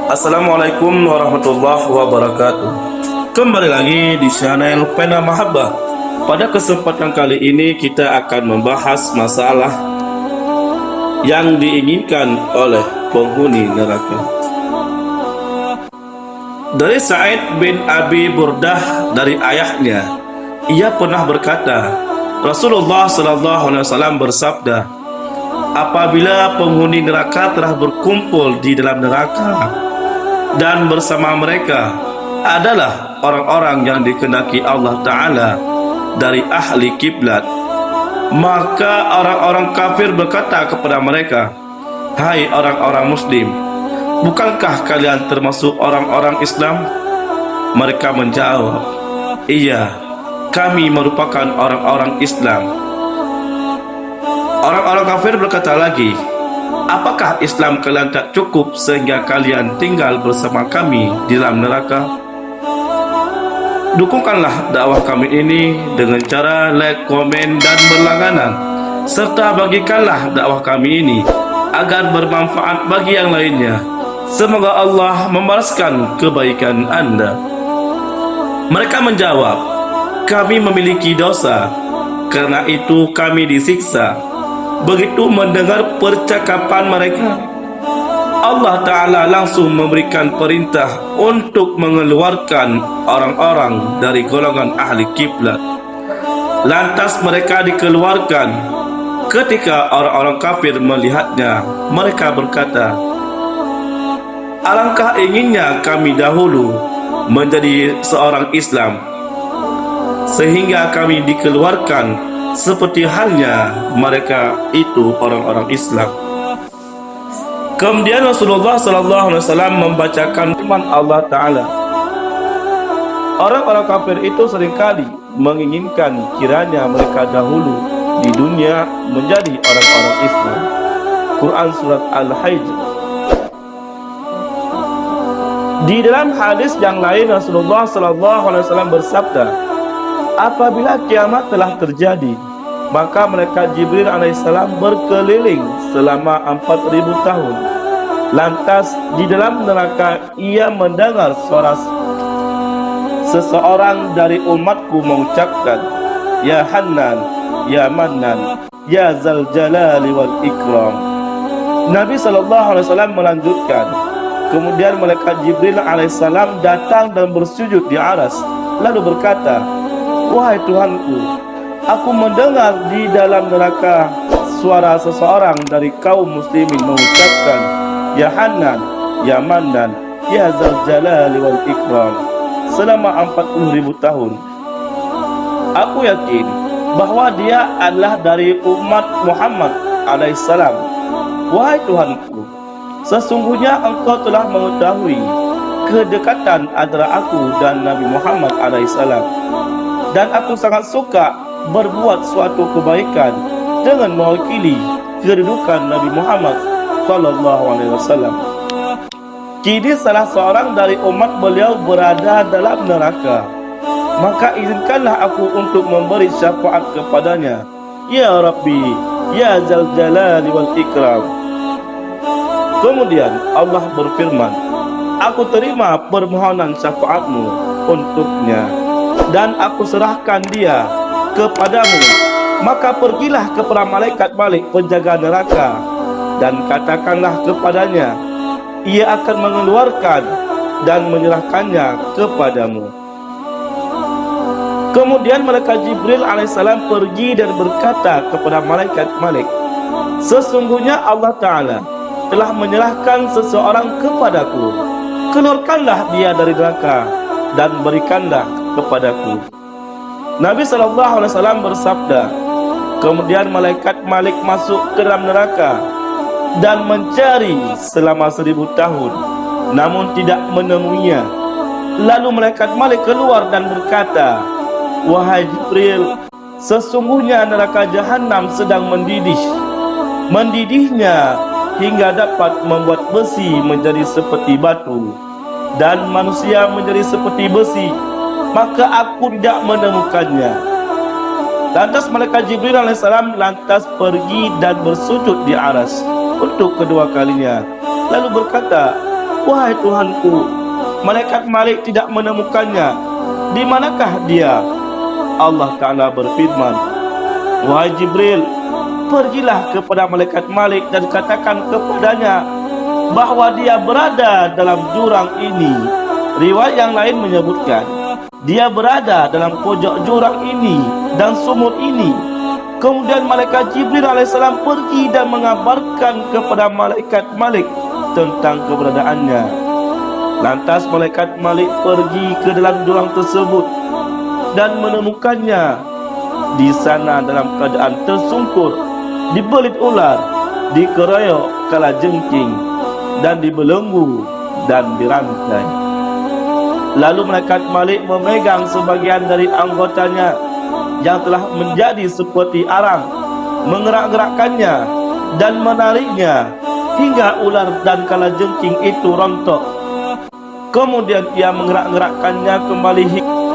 Assalamualaikum warahmatullahi wabarakatuh. Kembali lagi di channel Pena Mahabbah. Pada kesempatan kali ini kita akan membahas masalah yang diinginkan oleh penghuni neraka. Dari Sa'id bin Abi Burdah dari ayahnya, ia pernah berkata, Rasulullah SAW bersabda, apabila penghuni neraka telah berkumpul di dalam neraka dan bersama mereka adalah orang-orang yang dikehendaki Allah Ta'ala dari ahli kiblat, maka orang-orang kafir berkata kepada mereka, hai orang-orang muslim, bukankah kalian termasuk orang-orang Islam? Mereka menjawab, iya, kami merupakan orang-orang Islam. Orang-orang kafir berkata lagi, apakah Islam kalian tak cukup sehingga kalian tinggal bersama kami di dalam neraka? Dukungkanlah dakwah kami ini dengan cara like, komen, dan berlangganan, serta bagikanlah dakwah kami ini agar bermanfaat bagi yang lainnya. Semoga Allah membalaskan kebaikan Anda. Mereka menjawab, kami memiliki dosa, karena itu kami disiksa. Begitu mendengar percakapan mereka, Allah Ta'ala langsung memberikan perintah untuk mengeluarkan orang-orang dari golongan ahli kiblat. Lantas mereka dikeluarkan. Ketika orang-orang kafir melihatnya, mereka berkata, alangkah inginnya kami dahulu menjadi seorang Islam, sehingga kami dikeluarkan seperti halnya mereka itu orang-orang Islam. Kemudian Rasulullah SAW membacakan firman Allah Ta'ala. Orang-orang kafir itu seringkali menginginkan kiranya mereka dahulu di dunia menjadi orang-orang Islam. Quran Surat Al-Hajj. Di dalam hadis yang lain Rasulullah SAW bersabda, apabila kiamat telah terjadi, maka mereka Jibril alaihissalam berkeliling selama 4.000 tahun. Lantas di dalam neraka ia mendengar suara seseorang dari umatku mengucapkan, ya Hannan, ya Mannan, ya Zal Jalali wal Ikram. Nabi SAW melanjutkan, kemudian malaikat Jibril alaihissalam datang dan bersujud di aras, lalu berkata, wahai Tuhanku, aku mendengar di dalam neraka suara seseorang dari kaum muslimin mengucapkan, ya Hannan, ya Mannan, ya Zal Jalali wal Ikram, selama 40.000 tahun. Aku yakin bahwa dia adalah dari umat Muhammad alaihissalam. Wahai Tuhanku, sesungguhnya engkau telah mengetahui kedekatan antara aku dan Nabi Muhammad alaihissalam, dan aku sangat suka berbuat suatu kebaikan dengan mewakili kedudukan Nabi Muhammad SAW. Kini salah seorang dari umat beliau berada dalam neraka, maka izinkanlah aku untuk memberi syafaat kepadanya, ya Rabbi, ya Zal Jalali wal Ikram. Kemudian Allah berfirman, aku terima permohonan syafaatmu untuknya dan aku serahkan dia kepadamu. Maka pergilah kepada malaikat Malik penjaga neraka dan katakanlah kepadanya, ia akan mengeluarkan dan menyerahkannya kepadamu. Kemudian malaikat Jibril alaihissalam pergi dan berkata kepada malaikat Malik, sesungguhnya Allah Ta'ala telah menyerahkan seseorang kepadaku. Keluarkanlah dia dari neraka dan berikanlah kepadaku. Nabi SAW bersabda, kemudian malaikat Malik masuk ke dalam neraka dan mencari selama 1.000 tahun, namun tidak menemuinya. Lalu malaikat Malik keluar dan berkata, wahai Jibril, sesungguhnya neraka Jahannam sedang mendidihnya hingga dapat membuat besi menjadi seperti batu dan manusia menjadi seperti besi, maka aku tidak menemukannya. Lantas malaikat Jibril alaihissalam lantas pergi dan bersujud di aras untuk kedua kalinya, lalu berkata, Wahai Tuhanku, malaikat Malik tidak menemukannya. Di manakah dia? Allah Ta'ala berfirman, wahai Jibril, pergilah kepada malaikat Malik dan katakan kepadanya bahwa dia berada dalam jurang ini. Riwayat yang lain menyebutkan dia berada dalam pojok jurang ini dan sumur ini. Kemudian malaikat Jibril alaihissalam pergi dan mengabarkan kepada malaikat Malik tentang keberadaannya. Lantas malaikat Malik pergi ke dalam jurang tersebut dan menemukannya di sana dalam keadaan tersungkur, dibelit ular, dikeroyok kalajengking, dan dibelenggu dan dirantai. Lalu malaikat Malik memegang sebagian dari anggotanya yang telah menjadi seperti arang, mengerak-gerakkannya dan menariknya hingga ular dan kalajengking itu rontok. Kemudian ia menggerak-gerakkannya kembali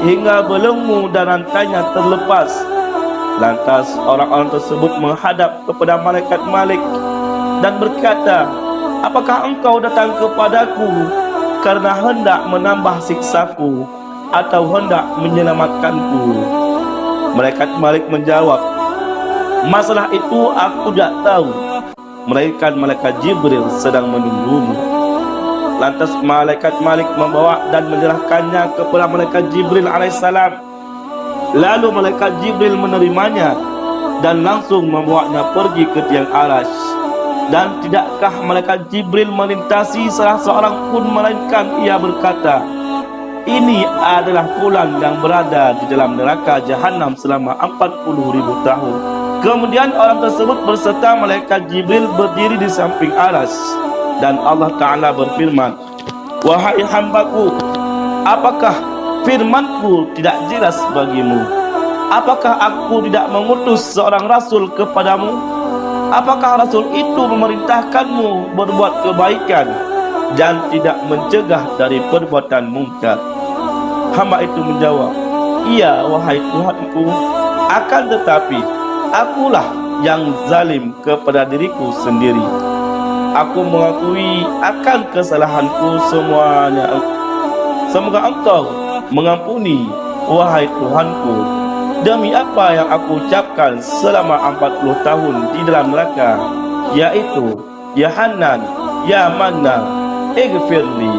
hingga belenggu dan rantainya terlepas. Lantas orang-orang tersebut menghadap kepada malaikat Malik dan berkata, apakah engkau datang kepadaku karena hendak menambah siksaku atau hendak menyelamatkanku? Malaikat Malik menjawab, masalah itu aku tidak tahu, melainkan malaikat Jibril sedang menunggumu. Lantas malaikat Malik membawa dan menyerahkannya kepada malaikat Jibril alaihissalam. Lalu malaikat Jibril menerimanya dan langsung membawanya pergi ke tiang Arasy. Dan tidakkah malaikat Jibril melintasi salah seorang pun, melainkan ia berkata, ini adalah fulan yang berada di dalam neraka Jahannam selama 40.000 tahun. Kemudian orang tersebut berserta malaikat Jibril berdiri di samping Arasy. Dan Allah Ta'ala berfirman, wahai hambaku, apakah firmanku tidak jelas bagimu? Apakah aku tidak mengutus seorang rasul kepadamu? Apakah rasul itu memerintahkanmu berbuat kebaikan dan tidak mencegah dari perbuatan mungkar? Hamba itu menjawab, iya wahai Tuhanku, akan tetapi akulah yang zalim kepada diriku sendiri. Aku mengakui akan kesalahanku semuanya. Semoga engkau mengampuni, wahai Tuhanku. Demi apa yang aku ucapkan selama 40 tahun di dalam neraka, yaitu Ya Hanan, Ya Mannan, Ighfirli.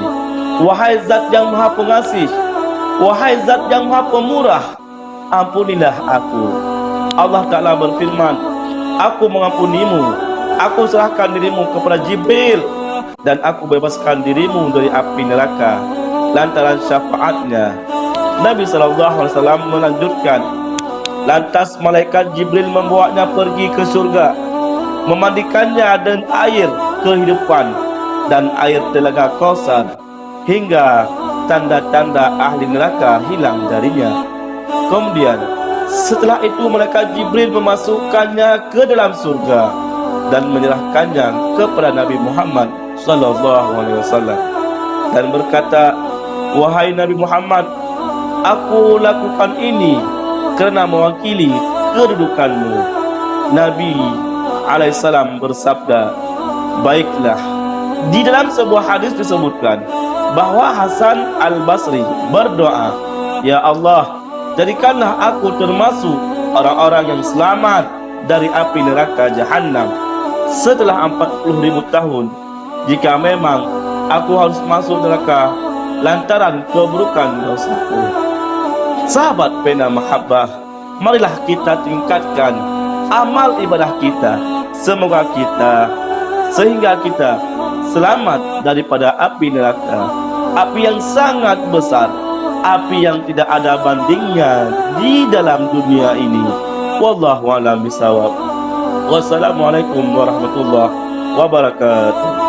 Wahai Zat yang Maha Pengasih, wahai Zat yang Maha Pemurah, ampunilah aku. Allah Ta'ala berfirman, aku mengampunimu. Aku serahkan dirimu kepada Jibril dan aku bebaskan dirimu dari api neraka lantaran syafaatnya. Nabi SAW melanjutkan, lantas malaikat Jibril membawanya pergi ke surga, memandikannya dengan air kehidupan dan air telaga Kausar, hingga tanda-tanda ahli neraka hilang darinya. Kemudian setelah itu malaikat Jibril memasukkannya ke dalam surga dan menyerahkannya kepada Nabi Muhammad SAW dan berkata, wahai Nabi Muhammad, aku lakukan ini kerana mewakili kedudukanmu. Nabi alaihissalam bersabda, baiklah. Di dalam sebuah hadis disebutkan bahwa Hasan al-Basri berdoa, ya Allah, jadikanlah aku termasuk orang-orang yang selamat dari api neraka Jahannam setelah 40.000 tahun. Jika memang aku harus masuk neraka lantaran keburukan dosaku. Sahabat pena mahabbah, marilah kita tingkatkan amal ibadah kita, sehingga kita selamat daripada api neraka, api yang sangat besar, api yang tidak ada bandingnya di dalam dunia ini. Wallahu a'lam bishawab. Wassalamualaikum warahmatullahi wabarakatuh.